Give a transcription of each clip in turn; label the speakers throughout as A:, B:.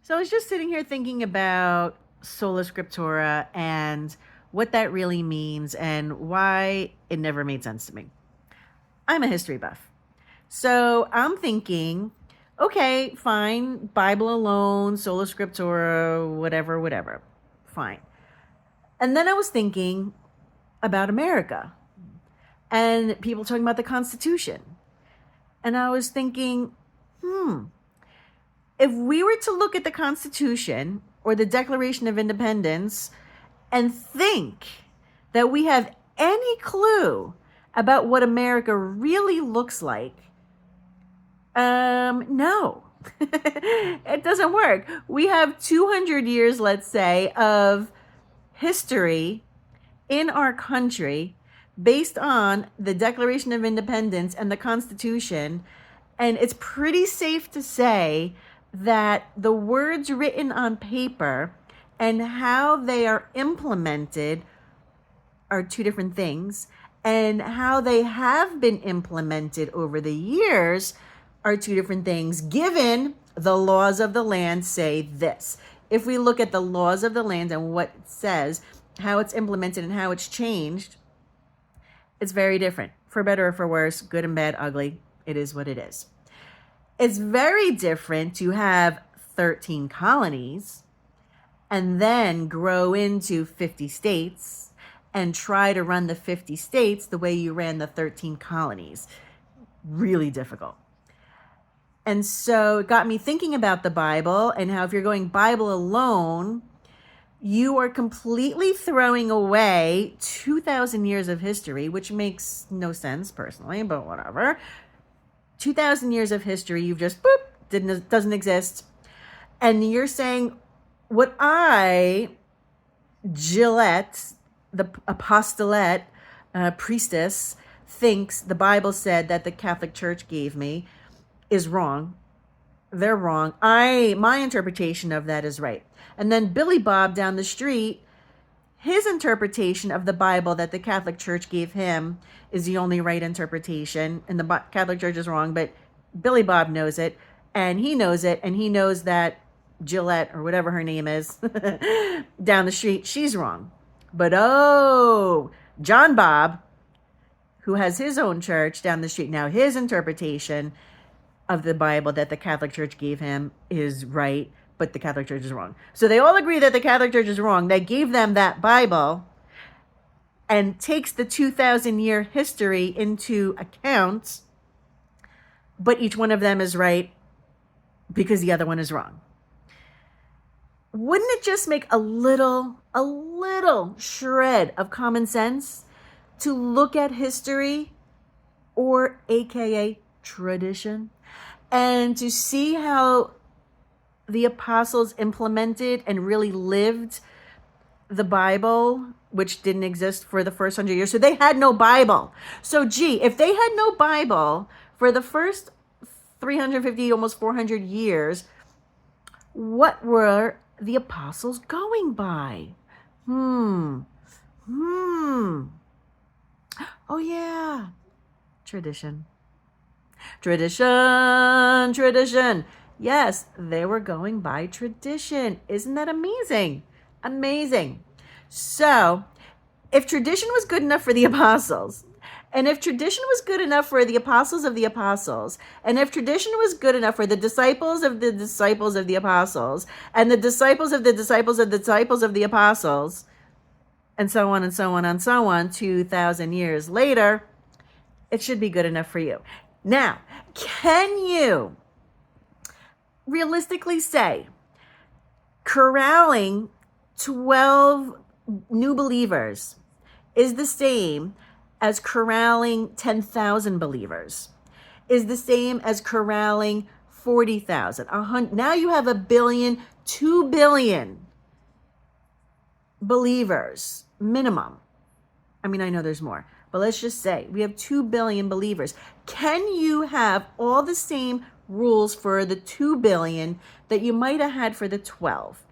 A: So I was just sitting here thinking about sola scriptura and what that really means and why it never made sense to me. I'm a history buff. So I'm thinking, okay, fine, Bible alone, sola scriptura, whatever, whatever. Fine. And then I was thinking about America and people talking about the Constitution. And I was thinking, if we were to look at the Constitution or the Declaration of Independence and think that we have any clue about what America really looks like, no, it doesn't work. We have 200 years, let's say, of history in our country based on the Declaration of Independence and the Constitution. And it's pretty safe to say that the words written on paper and how they are implemented are two different things. And how they have been implemented over the years are two different things, given the laws of the land say this. If we look at the laws of the land and what it says, how it's implemented and how it's changed, it's very different. For better or for worse, good and bad, ugly, it is what it is. It's very different to have 13 colonies and then grow into 50 states and try to run the 50 states the way you ran the 13 colonies. Really difficult. And so it got me thinking about the Bible and how if you're going Bible alone, you are completely throwing away 2,000 years of history, which makes no sense personally, but whatever. 2,000 years of history, you've just, doesn't exist. And you're saying what Gillette, the apostolate, priestess, thinks the Bible said that the Catholic Church gave me is wrong. They're wrong. My interpretation of that is right. And then Billy Bob down the street, his interpretation of the Bible that the Catholic Church gave him is the only right interpretation. And the Catholic Church is wrong, but Billy Bob knows it. And he knows it. And he knows that Gillette, or whatever her name is, down the street, she's wrong. But John Bob, who has his own church down the street, now his interpretation of the Bible that the Catholic Church gave him is right, but the Catholic Church is wrong. So they all agree that the Catholic Church is wrong. They gave them that Bible and takes the 2,000-year history into account, but each one of them is right because the other one is wrong. Wouldn't it just make a little shred of common sense to look at history, or AKA tradition, and to see how the apostles implemented and really lived the Bible, which didn't exist for the first 100 years. So they had no Bible. So if they had no Bible for the first 350, almost 400 years, what were the apostles going by? Oh yeah, tradition. Yes, they were going by tradition. Isn't that amazing? Amazing. So, if tradition was good enough for the apostles, and if tradition was good enough for the apostles of the apostles, and if tradition was good enough for the disciples of the disciples of the apostles, and the disciples of the disciples of the disciples of the apostles, and so on and so on and so on, 2,000 years later, it should be good enough for you. Now, can you realistically say corralling 12 new believers is the same as corralling 10,000 believers? Is the same as corralling 40,000? Now you have 1 billion, 2 billion believers minimum. I mean, I know there's more, but let's just say we have 2 billion believers. Can you have all the same rules for the 2 billion that you might have had for the 12?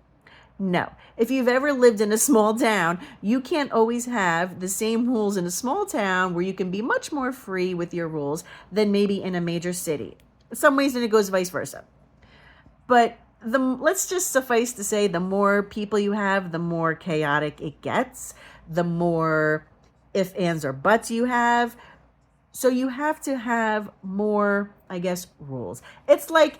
A: No. If you've ever lived in a small town, you can't always have the same rules in a small town where you can be much more free with your rules than maybe in a major city. In some ways, and it goes vice versa. But let's just suffice to say, the more people you have, the more chaotic it gets, the more if, ands, or buts you have. So you have to have more, I guess, rules. It's like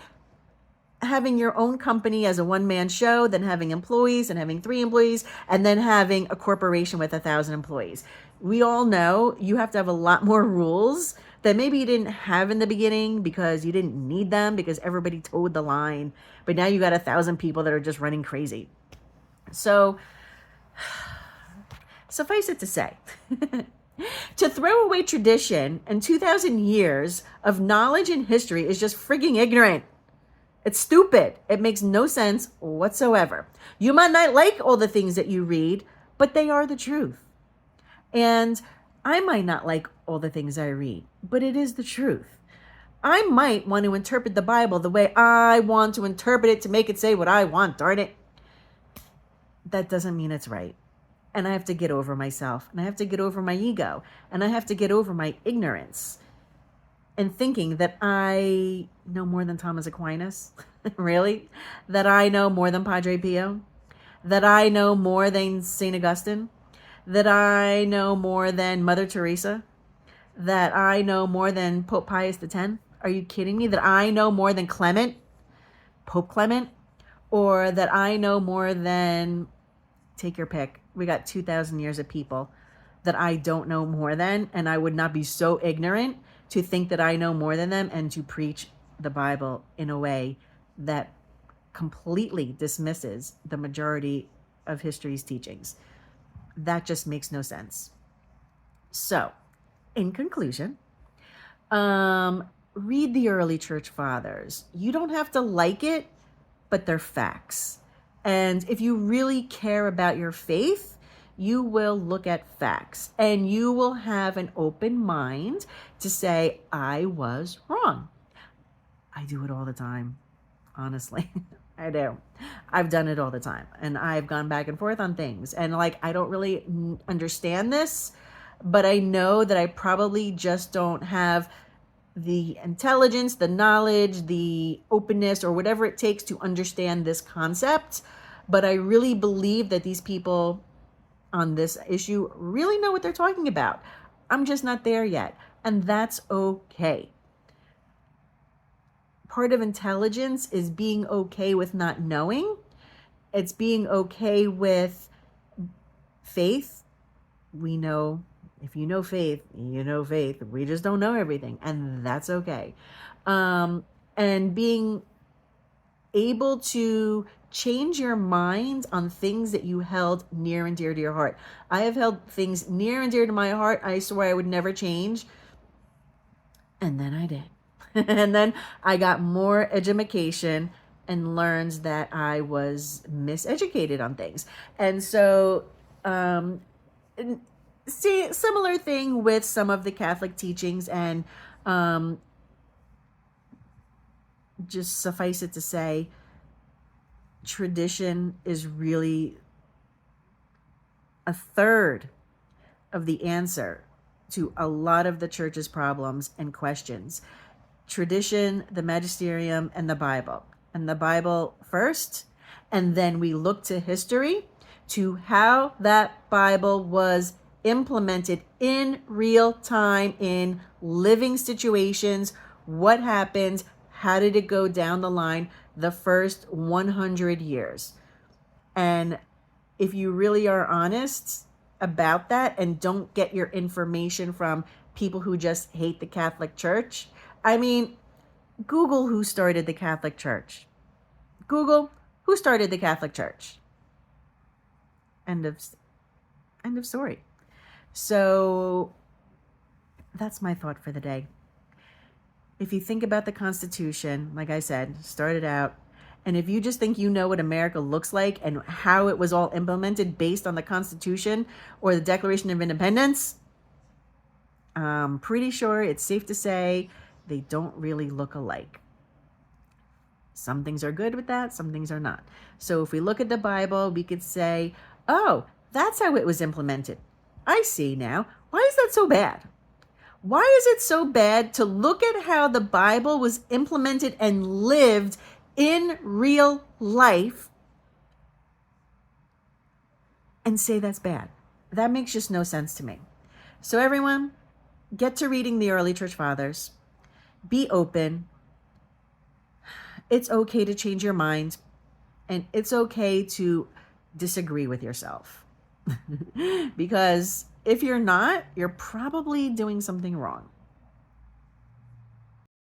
A: having your own company as a one-man show, then having employees and having 3 employees, and then having a corporation with 1,000 employees. We all know you have to have a lot more rules that maybe you didn't have in the beginning because you didn't need them because everybody towed the line. But now you got 1,000 people that are just running crazy. So suffice it to say, to throw away tradition and 2,000 years of knowledge and history is just frigging ignorant. It's stupid. It makes no sense whatsoever. You might not like all the things that you read, but they are the truth. And I might not like all the things I read, but it is the truth. I might want to interpret the Bible the way I want to interpret it to make it say what I want, darn it. That doesn't mean it's right. And I have to get over myself, and I have to get over my ego, and I have to get over my ignorance and thinking that I know more than Thomas Aquinas. Really? That I know more than Padre Pio? That I know more than St. Augustine? That I know more than Mother Teresa? That I know more than Pope Pius X? Are you kidding me? That I know more than Clement? Pope Clement? Or that I know more than, take your pick. We got 2,000 years of people that I don't know more than, and I would not be so ignorant to think that I know more than them and to preach the Bible in a way that completely dismisses the majority of history's teachings. That just makes no sense. So, in conclusion, read the early church fathers. You don't have to like it, but they're facts. And if you really care about your faith, you will look at facts and you will have an open mind to say, I was wrong. I do it all the time, honestly. I do. I've done it all the time. And I've gone back and forth on things. And like, I don't really understand this, but I know that I probably just don't have the intelligence, the knowledge, the openness, or whatever it takes to understand this concept. But I really believe that these people on this issue really know what they're talking about. I'm just not there yet. And that's okay. Part of intelligence is being okay with not knowing. It's being okay with faith. We know, if you know faith, you know faith. We just don't know everything, and that's okay. And being able to change your mind on things that you held near and dear to your heart. I have held things near and dear to my heart I swear I would never change. And then I did. And then I got more education and learned that I was miseducated on things. And so, see, similar thing with some of the Catholic teachings, and just suffice it to say, tradition is really a third of the answer to a lot of the church's problems and questions. Tradition, the magisterium, and the Bible. And the Bible first, and then we look to history, to how that Bible was implemented in real time, in living situations. What happened? How did it go down the line the first 100 years? And if you really are honest about that and don't get your information from people who just hate the Catholic Church, I mean, Google who started the Catholic Church. Google who started the Catholic Church. End of story. So that's my thought for the day. If you think about the Constitution, like I said, started out, and if you just think you know what America looks like and how it was all implemented based on the Constitution or the Declaration of Independence, I'm pretty sure it's safe to say they don't really look alike. Some things are good with that, some things are not. So if we look at the Bible, we could say, oh, that's how it was implemented. I see now. Why is that so bad? Why is it so bad to look at how the Bible was implemented and lived in real life and say that's bad. That makes just no sense to me. So everyone, get to reading the early church fathers. Be open. It's okay to change your mind, and it's okay to disagree with yourself. Because if you're not, you're probably doing something wrong.